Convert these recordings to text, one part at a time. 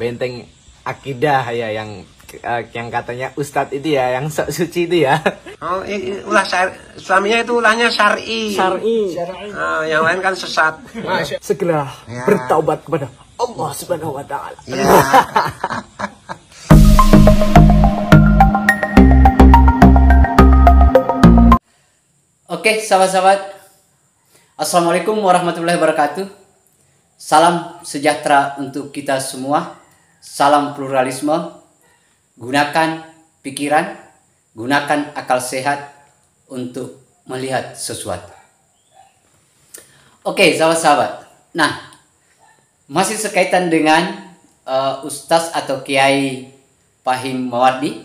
benteng akidah ya, yang katanya Ustadz itu ya, yang sok suci itu ya. Oh, ulah suaminya itu ulahnya syar'i. Syar'i. Yang lain kan sesat. Segera bertaubat kepada Allah Subhanahu wa taala. Ya. Oke, sahabat-sahabat, Assalamualaikum warahmatullahi wabarakatuh. Salam sejahtera untuk kita semua. Salam pluralisme. Gunakan pikiran, gunakan akal sehat untuk melihat sesuatu. Oke, sahabat-sahabat. Nah, masih sekaitan dengan Ustaz atau Kiai Fahim Mawardi,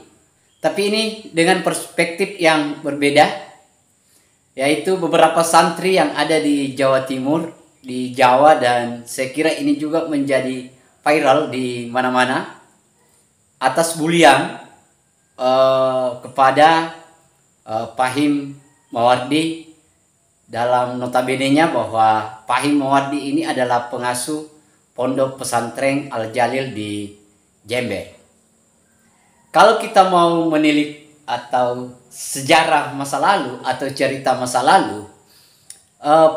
tapi ini dengan perspektif yang berbeda, yaitu beberapa santri yang ada di Jawa Timur, di Jawa, dan saya kira ini juga menjadi viral di mana-mana atas bulian kepada Fahim Mawardi, dalam notabene-nya bahwa Fahim Mawardi ini adalah pengasuh Pondok Pesantren Al-Jalil di Jember. Kalau kita mau menilik atau sejarah masa lalu atau cerita masa lalu,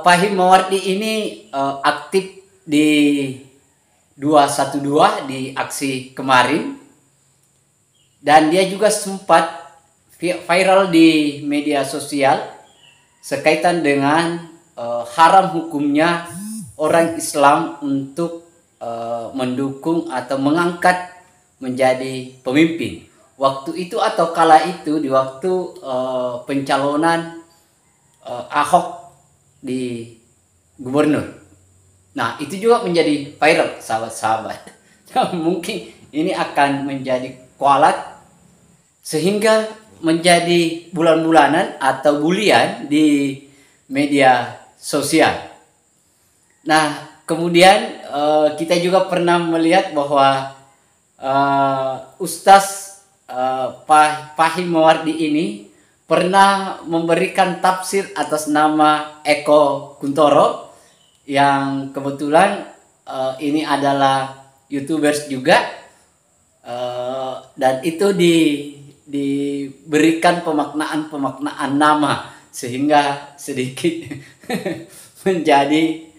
Fahim Mawardi ini aktif di 212 di aksi kemarin, dan dia juga sempat viral di media sosial sekaitan dengan haram hukumnya orang Islam untuk mendukung atau mengangkat menjadi pemimpin waktu itu atau kala itu, di waktu pencalonan Ahok di gubernur. Nah, itu juga menjadi viral, sahabat-sahabat. Mungkin ini akan menjadi kualat sehingga menjadi bulan-bulanan atau bulian di media sosial. Nah, kemudian kita juga pernah melihat bahwa Ustaz Fahim Mawardi ini pernah memberikan tafsir atas nama Eko Kuntoro, yang kebetulan ini adalah YouTubers juga, dan itu diberikan pemaknaan nama sehingga sedikit menjadi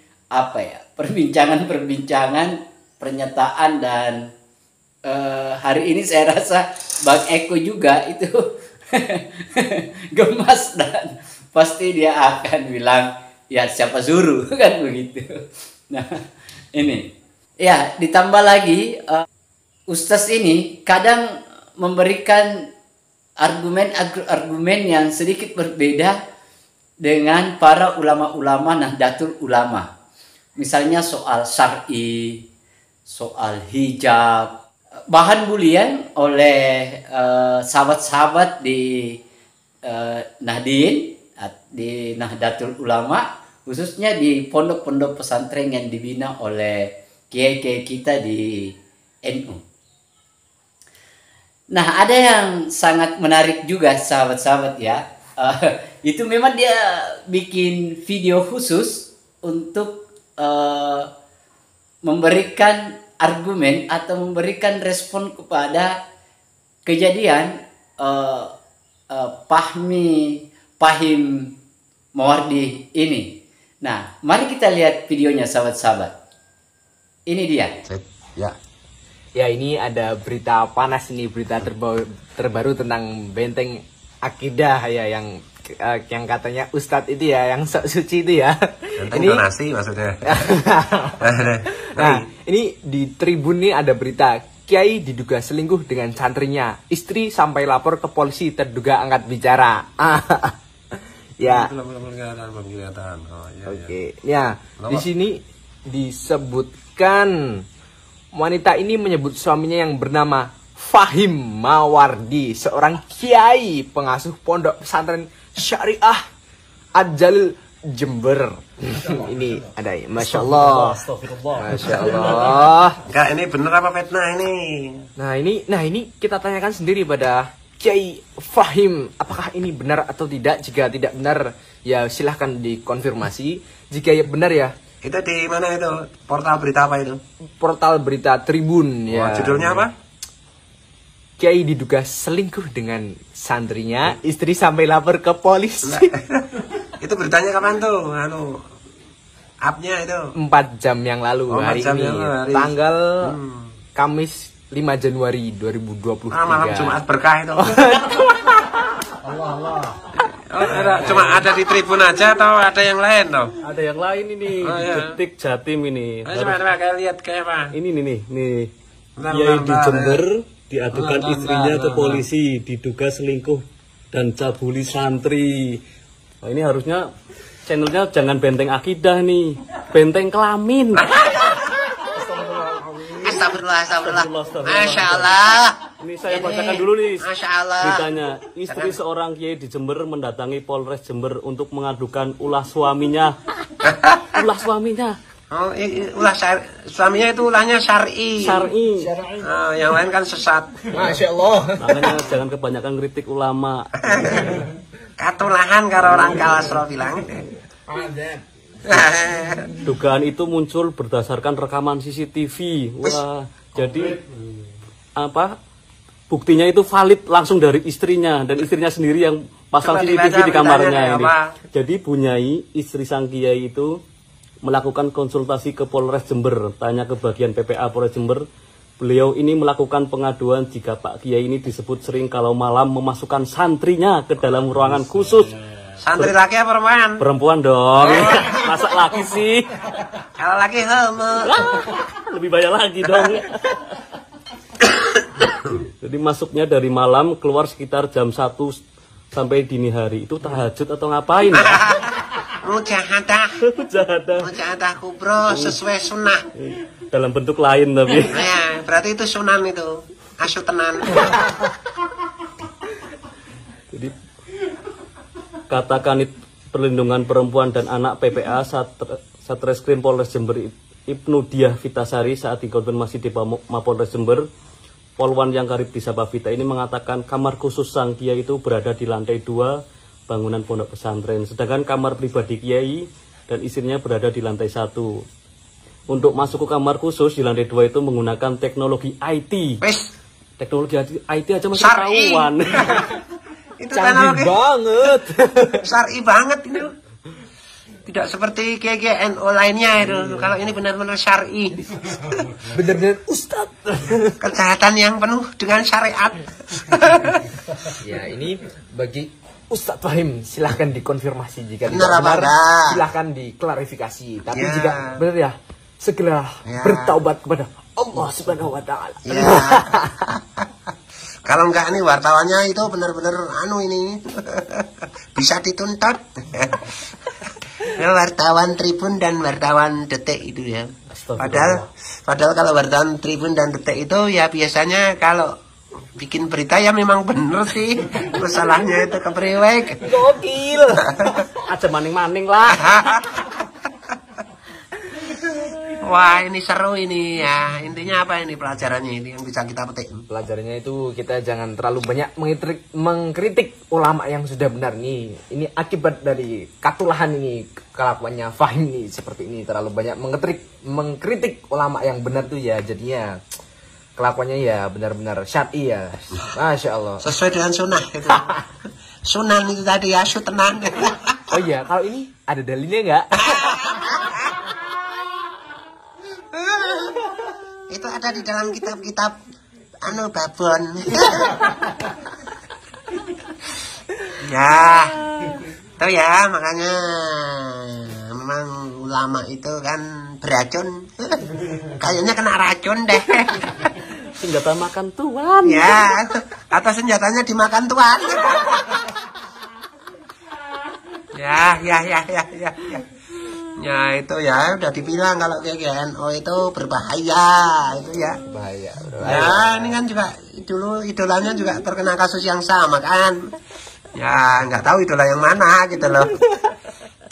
perbincangan, pernyataan, dan hari ini saya rasa Bang Eko juga itu gemas, dan pasti dia akan bilang, ya siapa suruh, kan begitu. Nah, ini ya, ditambah lagi Ustaz ini kadang memberikan argumen yang sedikit berbeda dengan para ulama-ulama Nahdlatul Ulama. Misalnya soal syar'i, soal hijab, bahan bulian oleh sahabat-sahabat di Nahdien, di Nahdlatul Ulama, khususnya di pondok-pondok pesantren yang dibina oleh kiai-kiai kita di NU. Nah, ada yang sangat menarik juga, sahabat-sahabat ya. Itu memang dia bikin video khusus untuk memberikan argumen atau memberikan respon kepada kejadian Fahim Mawardi ini. Nah, mari kita lihat videonya, sahabat-sahabat. Ini dia. Ya, ini ada berita panas ini, berita terbaru tentang benteng akidah ya, yang katanya Ustadz itu ya, yang sok suci itu ya. Benteng donasi maksudnya. Nah, ini di Tribun ini ada berita Kiai diduga selingkuh dengan santrinya, istri sampai lapor ke polisi terduga angkat bicara. Ya. Oke. Ya, di sini disebutkan wanita ini menyebut suaminya yang bernama Fahim Mawardi, seorang kiai pengasuh pondok pesantren Syariah Al-Jalil Jember. Ini ada, Masya Allah. Masya Allah. Enggak, ini bener apa fitnah ini? Nah ini kita tanyakan sendiri pada Kiai Fahim, apakah ini benar atau tidak? Jika tidak benar, ya silahkan dikonfirmasi. Jika ya benar, ya Itu di mana itu? Portal berita apa itu? Portal berita Tribun ya. Judulnya apa? Kiai diduga selingkuh dengan santrinya, istri sampai lapor ke polisi. Itu beritanya kapan tuh? Up-nya itu 4 jam yang lalu, hari 4 jam ini. yang lalu. Tanggal Kamis 5 Januari 2023. malam Jumat berkah itu. Cuma ada di Tribun aja atau ada yang lain toh? Ada yang lain ini, iya. Detik Jatim ini. Coba kayak lihat kayak apa? Ini nih. Bentar, Kiai di bentar, Jember diadukan Bentar, istrinya bentar, ke polisi, diduga selingkuh dan cabuli santri. Nah, ini harusnya channelnya jangan Benteng Akidah nih, Benteng Kelamin. Astagfirullah. Masya Allah. Ini saya bacakan dulu nih. Masya Allah. Beritanya, istri seorang kiai di Jember mendatangi Polres Jember untuk mengadukan ulah suaminya. Ulah suaminya. Oh, ulah suaminya itu ulahnya syar'i. Syar'i. Yang lain kan sesat. Masya Allah. Makanya jangan kebanyakan kritik ulama. Katulahan karo orang kalasro bilang. Dugaan itu muncul berdasarkan rekaman CCTV. Wah, jadi apa? Buktinya itu valid langsung dari istrinya dan istrinya sendiri yang pasang Coba CCTV dibaca di kamarnya beritanya ini. apa? Jadi Bunyai, istri sang kiai itu melakukan konsultasi ke Polres Jember, tanya ke bagian PPA Polres Jember. Beliau ini melakukan pengaduan jika Pak Kiai ini disebut sering kalau malam memasukkan santrinya ke dalam ruangan khusus. Santri laki apa perempuan? Perempuan dong. Masa laki sih? Kalau laki homo. Lebih banyak lagi dong. Jadi masuknya dari malam, keluar sekitar jam 1 sampai dini hari. Itu tahajud atau ngapain? Mujahadah kubro sesuai sunnah. Dalam bentuk lain tapi. Ya, berarti itu sunan itu. Asu tenan. Jadi katakan perlindungan perempuan dan anak PPA Satreskrim Polres Jember Ibnu Diah Vitasari saat dikonfirmasi di Mapolres Jember. Polwan yang karib disapa Vita ini mengatakan kamar khusus sang kiai itu berada di lantai 2 bangunan pondok pesantren, sedangkan kamar pribadi kiai dan istrinya berada di lantai 1. Untuk masuk ke kamar khusus di lantai 2 itu menggunakan teknologi IT. Wes, Teknologi IT aja masih Syar'i. ketahuan. itu Canggih teknologi banget. syar'i banget itu. Tidak seperti KGNO lainnya itu. Kalau ini benar-benar syar'i. Bener-bener Ustadz. Kejahatan yang penuh dengan syariat. Ya, ini bagi Ustadz Fahim, silahkan dikonfirmasi jika Benar tidak apa benar, enggak? silahkan diklarifikasi. Tapi Ya. jika benar ya, segera Ya. bertaubat kepada Allah Subhanahu wa taala. Ya. Kalau enggak nih wartawannya itu benar-benar ini bisa dituntut. Ya, wartawan Tribun dan wartawan Detik itu ya. Padahal kalau wartawan Tribun dan Detik itu ya biasanya kalau bikin berita ya memang bener sih. Masalahnya itu kepriwek. Gokil. Aja maning-maning lah. Wah, ini seru ini ya. Intinya apa ini pelajarannya ini yang bisa kita petik? Pelajarannya itu kita jangan terlalu banyak mengkritik ulama yang sudah benar nih. Ini akibat dari katulahan ini, kelakuannya Fahim nih seperti ini, terlalu banyak mengkritik ulama yang benar tuh ya, jadinya kelakuannya ya benar-benar syar'i ya. Masya Allah. Sesuai dengan sunnah itu. Sunan itu tadi ya, tenang. Oh iya, kalau ini ada dalilnya nggak? Itu ada di dalam kitab-kitab Babon. Ya, itu ya makanya memang ulama itu kan beracun. Kayaknya kena racun deh. Senjata makan tuan. Ya, atau senjatanya dimakan tuan. Ya. Ya itu ya udah dibilang kalau GGNO itu berbahaya itu ya. Bahaya. Ya ini kan juga dulu idolanya juga terkena kasus yang sama kan. Ya nggak tahu idola yang mana gitu loh.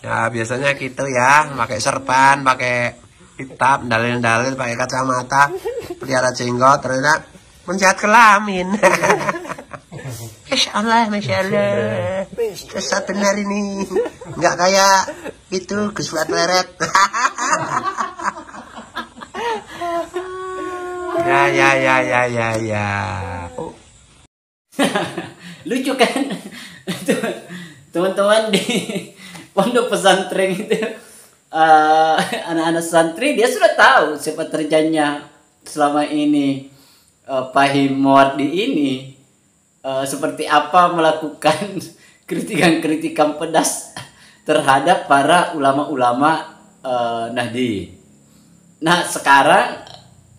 Ya biasanya gitu ya, pakai serban, pakai hitam, dalil-dalil, pakai kacamata, pelihara jenggot, ternyata menjahat kelamin. Masya Allah. Sesat benar ini. Nggak kayak Itu Gus Fuad leret. Ya. Oh. Lucu kan? Teman-teman di pondok pesantren itu, anak-anak santri dia sudah tahu sepak terjangnya selama ini Fahim Mawardi ini seperti apa melakukan kritikan-kritikan pedas terhadap para ulama-ulama Nahdien. Nah sekarang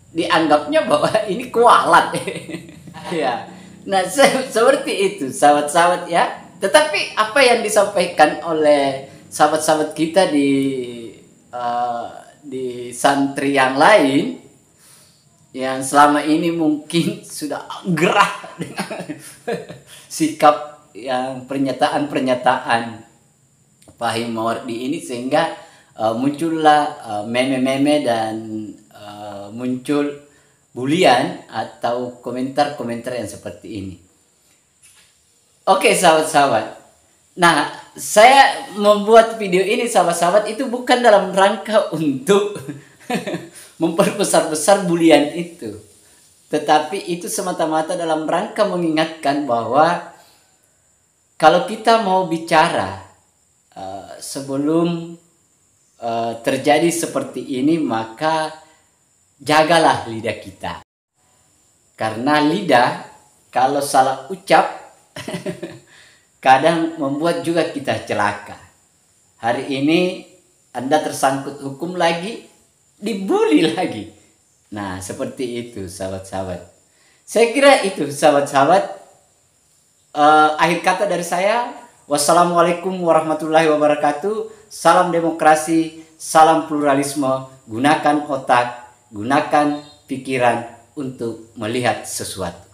dianggapnya bahwa ini kualat. Ya. Nah seperti itu sahabat-sahabat ya. Tetapi apa yang disampaikan oleh sahabat-sahabat kita di santri yang lain yang selama ini mungkin sudah gerah dengan sikap yang pernyataan Fahim Mawardi ini, sehingga muncullah meme-meme dan muncul bulian atau komentar-komentar yang seperti ini. Oke sahabat-sahabat, nah saya membuat video ini sahabat-sahabat itu bukan dalam rangka untuk memperbesar-besar bulian itu, tetapi itu semata-mata dalam rangka mengingatkan bahwa kalau kita mau bicara sebelum terjadi seperti ini, maka jagalah lidah kita, karena lidah kalau salah ucap kadang membuat juga kita celaka. Hari ini Anda tersangkut hukum lagi, dibully lagi. Nah seperti itu sahabat-sahabat. Saya kira itu sahabat-sahabat. Akhir kata dari saya, wassalamualaikum warahmatullahi wabarakatuh. Salam demokrasi, salam pluralisme. Gunakan otak, gunakan pikiran untuk melihat sesuatu.